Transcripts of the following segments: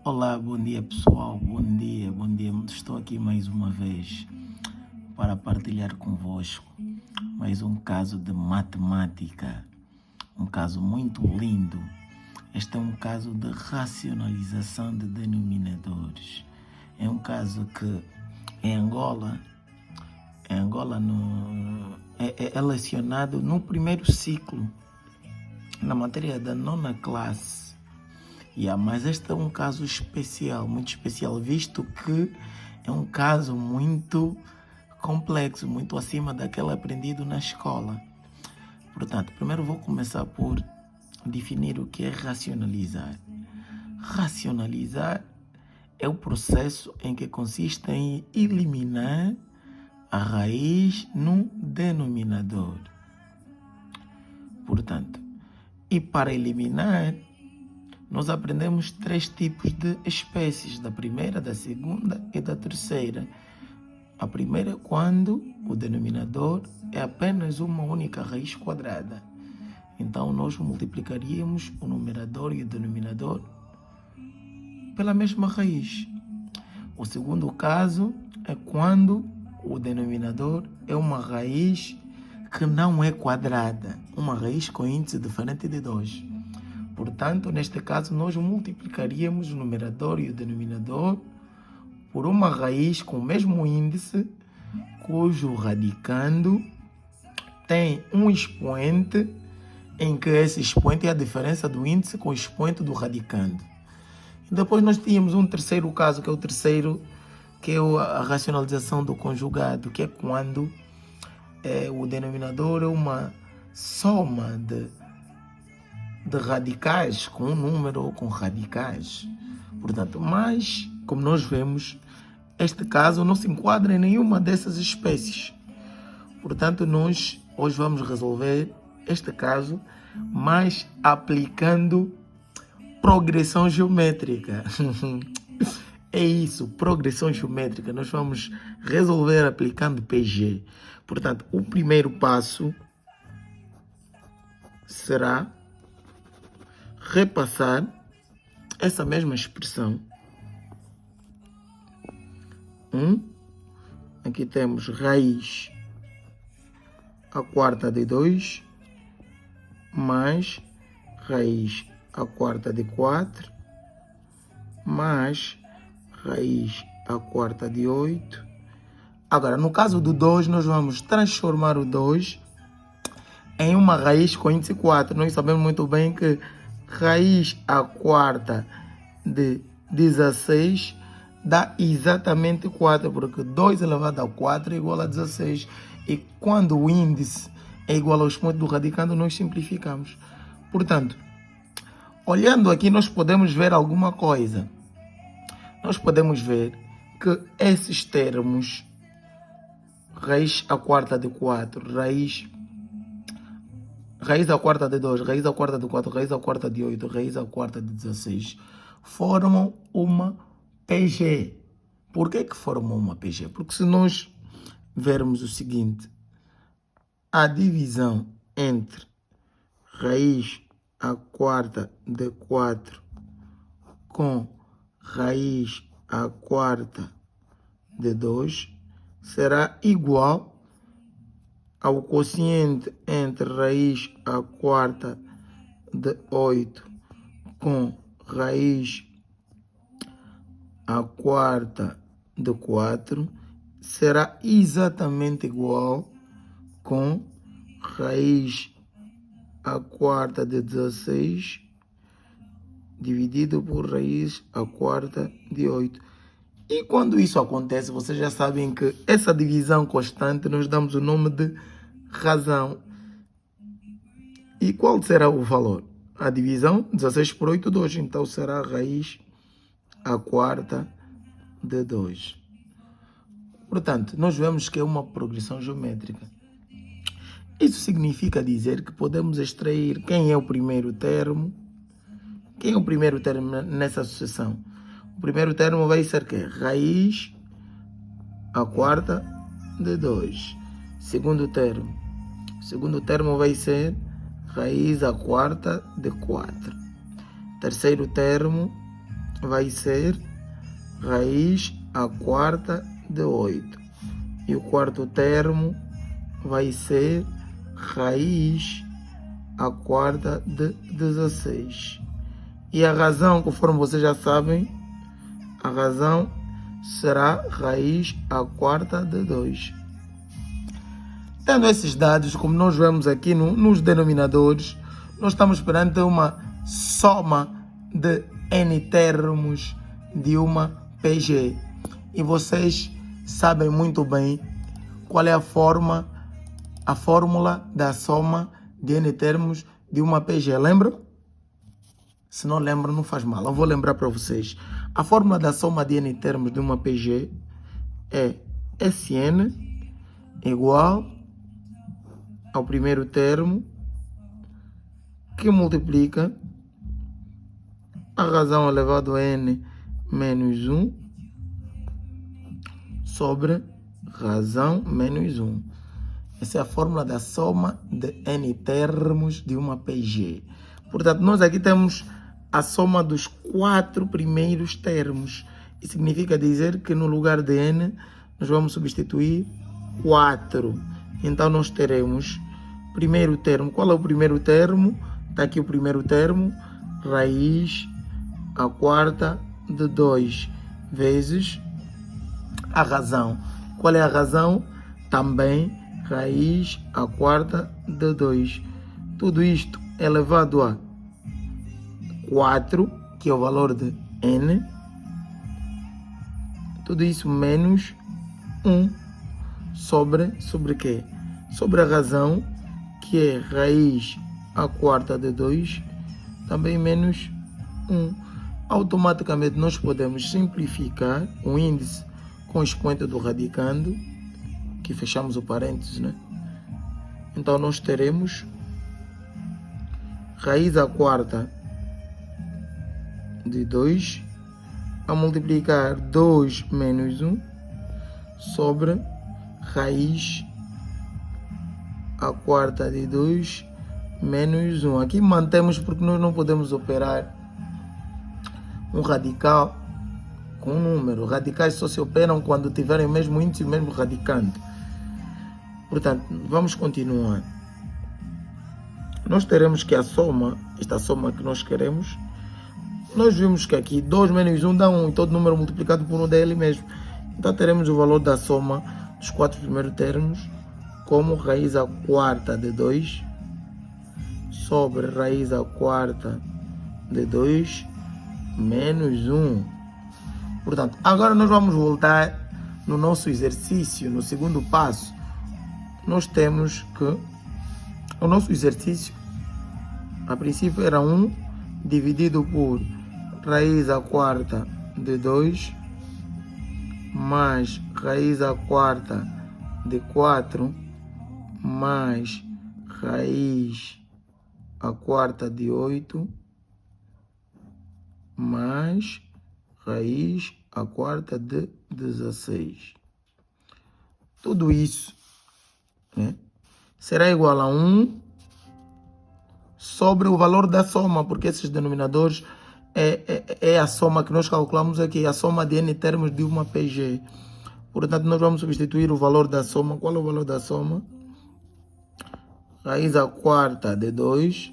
Olá, bom dia pessoal, bom dia. Estou aqui mais uma vez para partilhar convosco mais um caso de matemática, um caso muito lindo. Este é um caso de racionalização de denominadores. É um caso que em Angola é lecionado no primeiro ciclo, na matéria da nona classe. Mas este é um caso especial, muito especial, visto que é um caso muito complexo, muito acima daquele aprendido na escola. Portanto, primeiro vou começar por definir o que é racionalizar. Racionalizar é o processo em que consiste em eliminar a raiz no denominador. Portanto, e para eliminar, nós aprendemos 3 tipos de espécies, da primeira, da segunda e da terceira. A primeira é quando o denominador é apenas uma única raiz quadrada. Então, nós multiplicaríamos o numerador e o denominador pela mesma raiz. O segundo caso é quando o denominador é uma raiz que não é quadrada, uma raiz com índice diferente de 2. Portanto, neste caso, nós multiplicaríamos o numerador e o denominador por uma raiz com o mesmo índice, cujo radicando tem um expoente, em que esse expoente é a diferença do índice com o expoente do radicando. E depois nós tínhamos um terceiro caso, que é a racionalização do conjugado, que é quando o denominador é uma soma de radicais com um número ou com radicais. Portanto, mas, como nós vemos, este caso não se enquadra em nenhuma dessas espécies. Portanto, nós hoje vamos resolver este caso, mas aplicando progressão geométrica. É isso, progressão geométrica. Nós vamos resolver aplicando PG. Portanto, o primeiro passo será repassar essa mesma expressão. Aqui temos raiz à quarta de 2 mais raiz à quarta de 4 mais raiz à quarta de 8. Agora, no caso do 2, nós vamos transformar o 2 em uma raiz com índice 4. Nós sabemos muito bem que raiz à quarta de 16 dá exatamente 4, porque 2 elevado a 4 é igual a 16. E quando o índice é igual ao expoente do radicando, nós simplificamos. Portanto, olhando aqui, nós podemos ver alguma coisa. Nós podemos ver que esses termos, raiz à quarta de 4, raiz à quarta de 2, raiz à quarta de 4, raiz à quarta de 8, raiz à quarta de 16, formam uma PG. Por que formam uma PG? Porque se nós vermos o seguinte, a divisão entre raiz à quarta de 4 com raiz à quarta de 2 será igual ao quociente entre raiz à quarta de 8 com raiz à quarta de 4 será exatamente igual com raiz à quarta de 16 dividido por raiz à quarta de 8. E quando isso acontece, vocês já sabem que essa divisão constante nós damos o nome de razão. E qual será o valor? A divisão, 16 por 8, 2. Então será raiz à quarta de 2. Portanto, nós vemos que é uma progressão geométrica. Isso significa dizer que podemos extrair quem é o primeiro termo. Quem é o primeiro termo nessa sucessão? O primeiro termo vai ser que? Raiz à quarta de 2. Segundo termo vai ser raiz à quarta de 4. Terceiro termo, vai ser raiz à quarta de 8. E o quarto termo vai ser raiz à quarta de 16. E a razão, conforme vocês já sabem, a razão será raiz à quarta de 2. Tendo esses dados, como nós vemos aqui nos denominadores, nós estamos perante uma soma de n termos de uma PG. E vocês sabem muito bem qual é a fórmula da soma de n termos de uma PG. Lembram? Se não lembram, não faz mal. Eu vou lembrar para vocês. A fórmula da soma de n termos de uma PG é Sn igual ao primeiro termo que multiplica a razão elevado a n menos 1 sobre razão menos 1. Essa é a fórmula da soma de n termos de uma PG. Portanto, nós aqui temos a soma dos 4 primeiros termos. Isso significa dizer que no lugar de n, nós vamos substituir 4. Então, nós teremos primeiro termo. Qual é o primeiro termo? Está aqui o primeiro termo, raiz à quarta de 2 vezes a razão. Qual é a razão? Também raiz à quarta de 2. Tudo isto elevado a 4, que é o valor de n. Tudo isso menos 1 sobre quê? Sobre a razão, que é raiz à quarta de 2, também menos 1. Automaticamente nós podemos simplificar o índice com o expoente do radicando, que fechamos o parênteses, né? Então nós teremos raiz à quarta de 2 a multiplicar 2 menos 1 sobre raiz à quarta de 2 menos 1. Aqui mantemos porque nós não podemos operar um radical com um número. Radicais só se operam quando tiverem o mesmo índice e o mesmo radicando. Portanto, vamos continuar. Nós teremos que a soma, esta soma que nós queremos, nós vimos que aqui 2 menos 1 dá 1 e todo número multiplicado por 1 dá ele mesmo. Então teremos o valor da soma dos 4 primeiros termos como raiz à quarta de 2 sobre raiz à quarta de 2 menos 1. Portanto, agora nós vamos voltar no nosso exercício, no segundo passo. Nós temos que o nosso exercício, a princípio, era 1 dividido por raiz à quarta de 2 mais raiz à quarta de 4 mais raiz à quarta de 8 mais raiz à quarta de 16. Tudo isso, né, será igual a 1 sobre o valor da soma, porque esses denominadores é a soma que nós calculamos aqui, a soma de n termos de uma PG. Portanto, nós vamos substituir o valor da soma. Qual é o valor da soma? Raiz à quarta de 2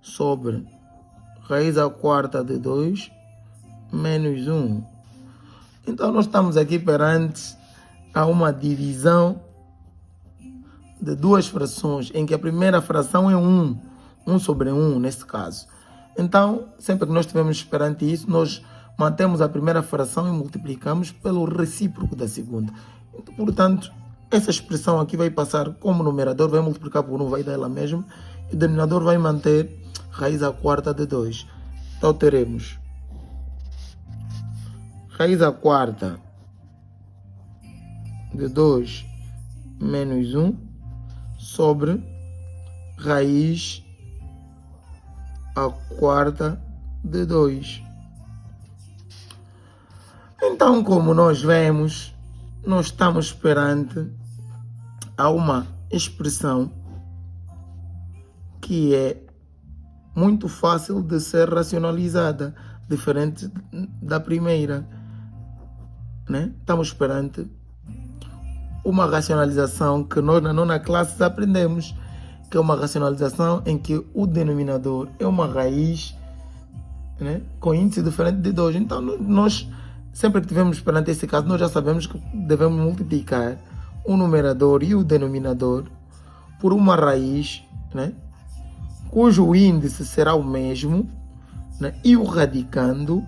sobre raiz à quarta de 2 menos 1. Então, nós estamos aqui perante a uma divisão de duas frações, em que a primeira fração é 1 sobre 1, nesse caso. Então, sempre que nós estivermos perante isso, nós mantemos a primeira fração e multiplicamos pelo recíproco da segunda. Então, portanto, essa expressão aqui vai passar como numerador, vai multiplicar por 1, vai dar ela mesma, e o denominador vai manter raiz à quarta de 2. Então, teremos raiz à quarta de 2 menos 1 sobre raiz à quarta de 2. Então, como nós vemos, nós estamos perante a uma expressão que é muito fácil de ser racionalizada, diferente da primeira, né? Estamos perante uma racionalização que nós na nona classe aprendemos, que é uma racionalização em que o denominador é uma raiz, né, com índice diferente de 2. Então, nós, sempre que estivermos perante esse caso, nós já sabemos que devemos multiplicar o numerador e o denominador por uma raiz, né, cujo índice será o mesmo, né, e o radicando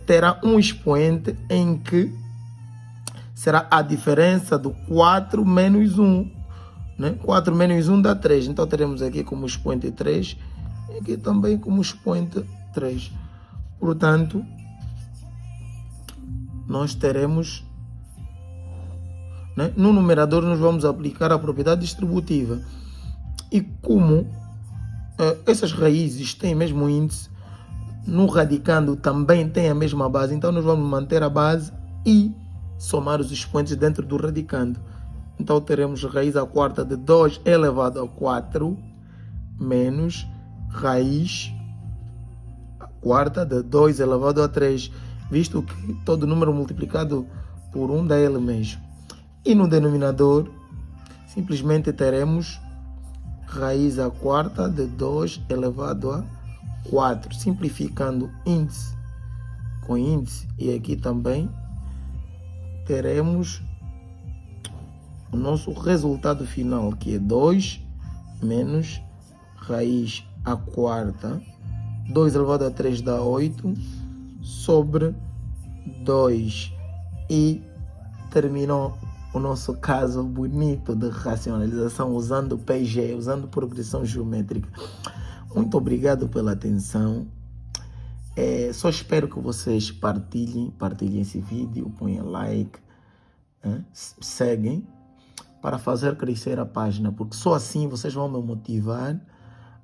terá um expoente em que será a diferença do 4 menos 1. Né? 4 menos 1 dá 3. Então teremos aqui como expoente 3 e aqui também como expoente 3. Portanto, nós teremos, né, no numerador nós vamos aplicar a propriedade distributiva. E como essas raízes têm o mesmo índice, no radicando também tem a mesma base, então nós vamos manter a base e somar os expoentes dentro do radicando. Então teremos raiz à quarta de 2 elevado a 4 menos raiz à quarta de 2 elevado a 3, visto que todo número multiplicado por 1 dá ele mesmo. E no denominador, simplesmente teremos raiz à quarta de 2 elevado a 4, simplificando índice com índice, e aqui também teremos o nosso resultado final, que é 2 menos raiz à quarta, 2 elevado a 3 dá 8, sobre 2. E terminou o nosso caso bonito de racionalização usando PG, usando progressão geométrica. Muito obrigado pela atenção. Só espero que vocês partilhem esse vídeo, ponham like, seguem para fazer crescer a página, porque só assim vocês vão me motivar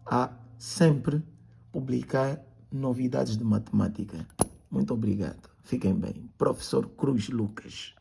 a sempre publicar novidades de matemática. Muito obrigado. Fiquem bem. Professor Cruz Lucas.